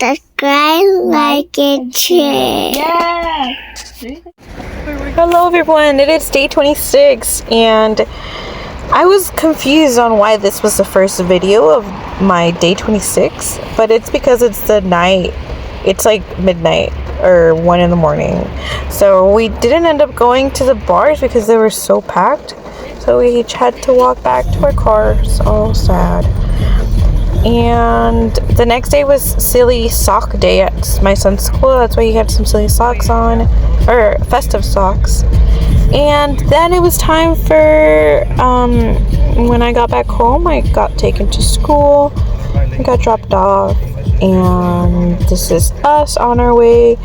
subscribe, like, and share. Yeah. Hello everyone, it is day 26 and I was confused on why this was the first video of my day 26, but it's because it's the night. It's like midnight or 1 in the morning. So we didn't end up going to the bars because they were so packed. So we each had to walk back to our cars. Oh, sad. And the next day was silly sock day at my son's school. That's why he had some silly socks on, or festive socks. And then it was time for when I got back home, I got taken to school. I got dropped off, and this is us on our way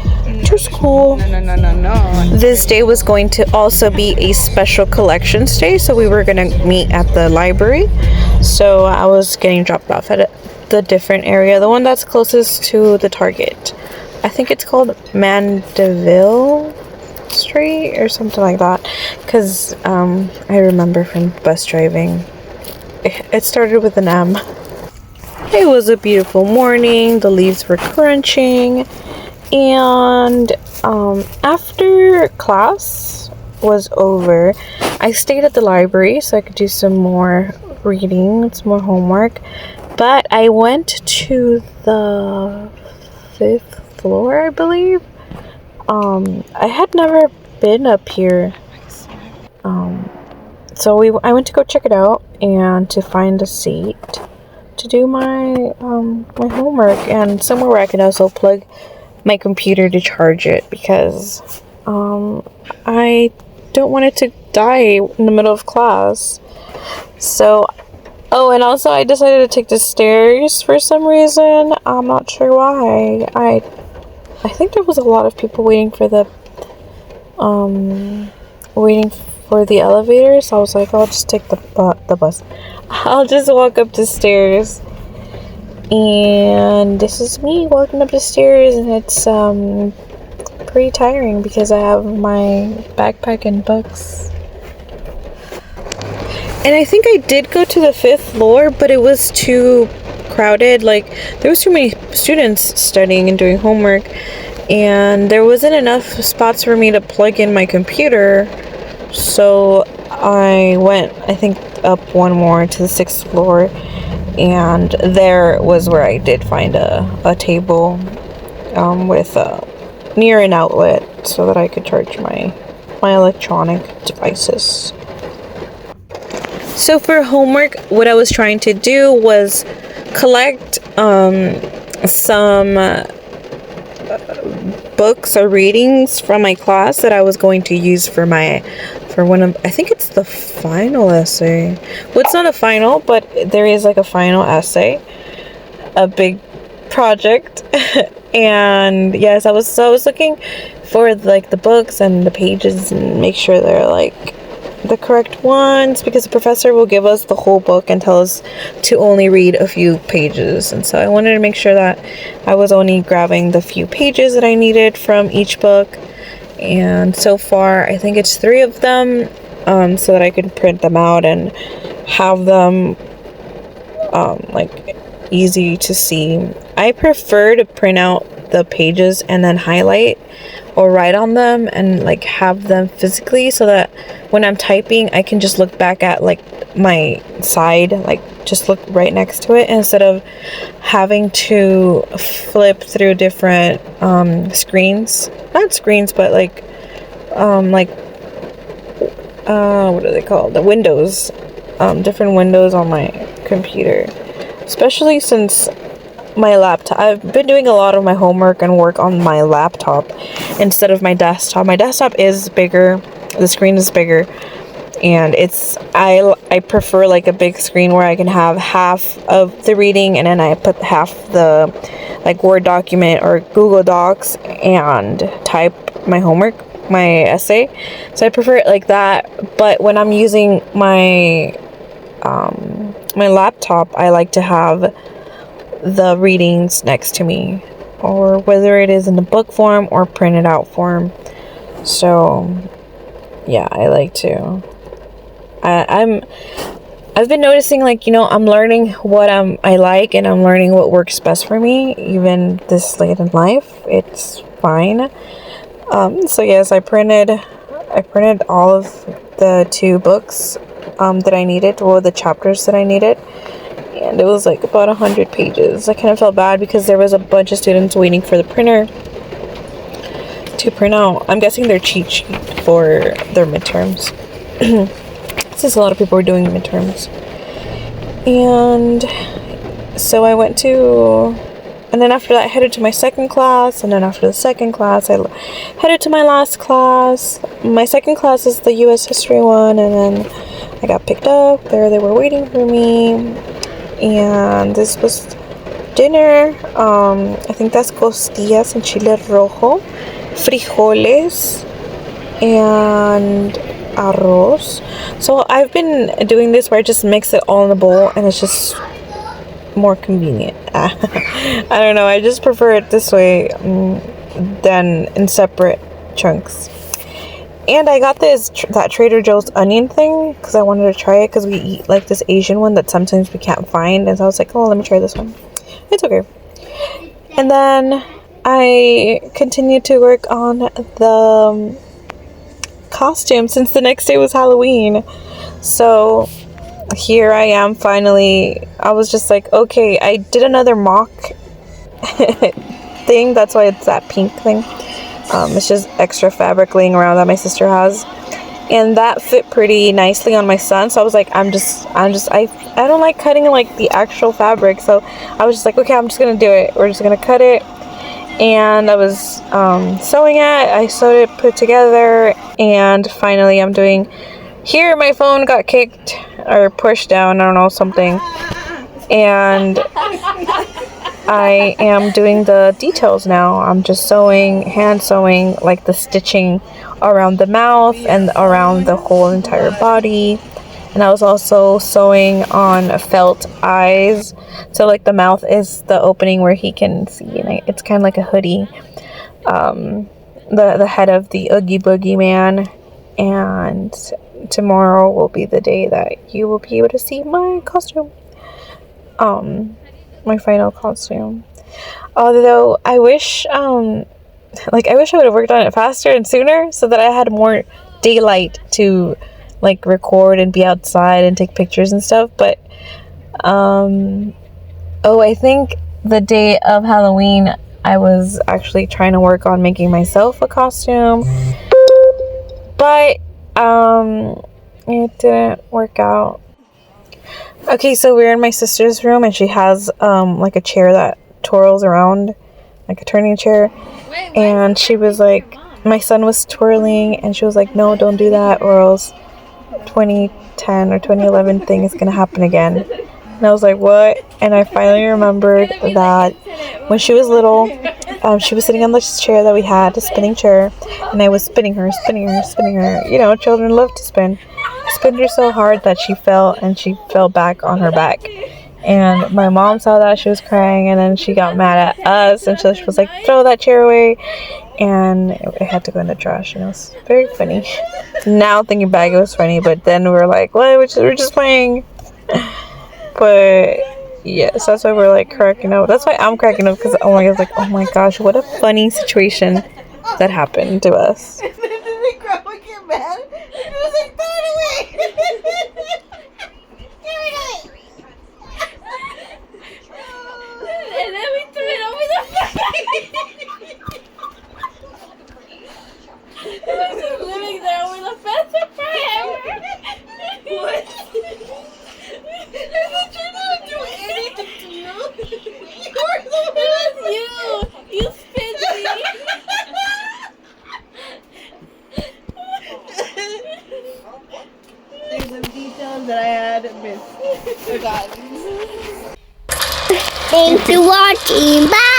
to school. No. This day was going to also be a special collections day, so we were going to meet at the library. So I was getting dropped off at the different area, the one that's closest to the Target. I think it's called Mandeville Street or something like that, because I remember from bus driving. It started with an M. It was a beautiful morning. The leaves were crunching, and after class was over, I stayed at the library so I could do some more reading, some more homework. But I went to the 5th floor, I believe. I had never been up here, so I went to go check it out and to find a seat to do my my homework, and somewhere where I could also plug my computer to charge it, because I don't want it to die in the middle of class. So, oh, and also I decided to take the stairs for some reason. I'm not sure why. I think there was a lot of people waiting for the elevator, so I was like, I'll just take the bus. I'll just walk up the stairs. And this is me walking up the stairs, and it's pretty tiring because I have my backpack and books. And I think I did go to the 5th floor, but it was too crowded. Like, there was too many students studying and doing homework, and there wasn't enough spots for me to plug in my computer. So I went, I think, up one more to the 6th floor, and there was where I did find a table with near an outlet so that I could charge my electronic devices. So for homework, what I was trying to do was collect some books or readings from my class that I was going to use for one of, I think it's the final essay. Well, it's not a final, but there is like a final essay, a big project. And yes, I was looking for like the books and the pages and make sure they're like the correct ones, because the professor will give us the whole book and tell us to only read a few pages. And so I wanted to make sure that I was only grabbing the few pages that I needed from each book. And so far, I think it's 3 of them, so that I can print them out and have them like easy to see. I prefer to print out the pages and then highlight or write on them and like have them physically, so that when I'm typing I can just look back at like my side, like just look right next to it, instead of having to flip through different screens, not screens, but like what are they called, the windows, different windows on my computer, especially since my laptop. I've been doing a lot of my homework and work on my laptop instead of my desktop. My desktop is bigger, the screen is bigger, and I prefer like a big screen where I can have half of the reading and then I put half the like Word document or Google Docs and type my homework, my essay. So I prefer it like that. But when I'm using my my laptop, I like to have the readings next to me, or whether it is in the book form or printed out form. So yeah, I like to I'm I've been noticing, like, I'm learning what I like, and I'm learning what works best for me, even this late in life. It's fine. So yes, I printed all of the 2 books that I needed, or the chapters that I needed, and it was like about 100 pages. I kind of felt bad because there was a bunch of students waiting for the printer to print out. I'm guessing their cheat sheet for their midterms. Since a lot of people were doing midterms. And so I went to, and then after that I headed to my second class, and then after the second class I headed to my last class. My second class is the US history one, and then I got picked up. There they were waiting for me, and this was dinner. I think that's costillas and chile rojo, frijoles, and arroz. So I've been doing this where I just mix it all in a bowl, and it's just more convenient. I don't know, I just prefer it this way than in separate chunks. And I got that Trader Joe's onion thing because I wanted to try it, because we eat like this Asian one that sometimes we can't find, and so I was like, oh, let me try this one. It's okay. And then I continued to work on the costume, since the next day was Halloween. So here I am finally. I was just like, okay, I did another mock thing. That's why it's that pink thing. It's just extra fabric laying around that my sister has, and that fit pretty nicely on my son. So I was like, I don't like cutting like the actual fabric, so I was just like, okay, I'm just gonna do it. We're just gonna cut it. And I was sewing it. I sewed it, put it together, and finally I'm doing. Here my phone got kicked or pushed down, I don't know, something, and I am doing the details now. I'm just hand sewing like the stitching around the mouth and around the whole entire body. And I was also sewing on felt eyes, so like the mouth is the opening where he can see, and it's kind of like a hoodie. The head of the Oogie Boogie Man. And tomorrow will be the day that you will be able to see my costume, my final costume. Although I wish I would have worked on it faster and sooner, so that I had more daylight to like record and be outside and take pictures and stuff. But I think the day of Halloween I was actually trying to work on making myself a costume, but it didn't work out. Okay, so we're in my sister's room, and she has like a chair that twirls around, like a turning chair. And she was like, my son was twirling, and she was like, no, don't do that, or else 2010 or 2011 thing is gonna happen again. And I was like, what? And I finally remembered that when she was little, she was sitting on this chair that we had, a spinning chair, and I was spinning her. You know, children love to spin. I spun her so hard that she fell, and she fell back on her back. And my mom saw that, she was crying, and then she got mad at us, and so she was like, throw that chair away. And it had to go in the trash, and it was very funny. Now thinking back, it was funny, but then we were like, what? We're just playing. But yes, that's why we're like cracking up. That's why I'm cracking up, because oh my gosh, what a funny situation that happened to us. And then the grandma get mad. She was like, throw it away. Throw it away. And then we threw it over the fence. It was just living there over the fence forever. What? She didn't do anything to you. You were the one. It was you. You spit me. There's some details that I had forgotten. Thanks for watching. Bye.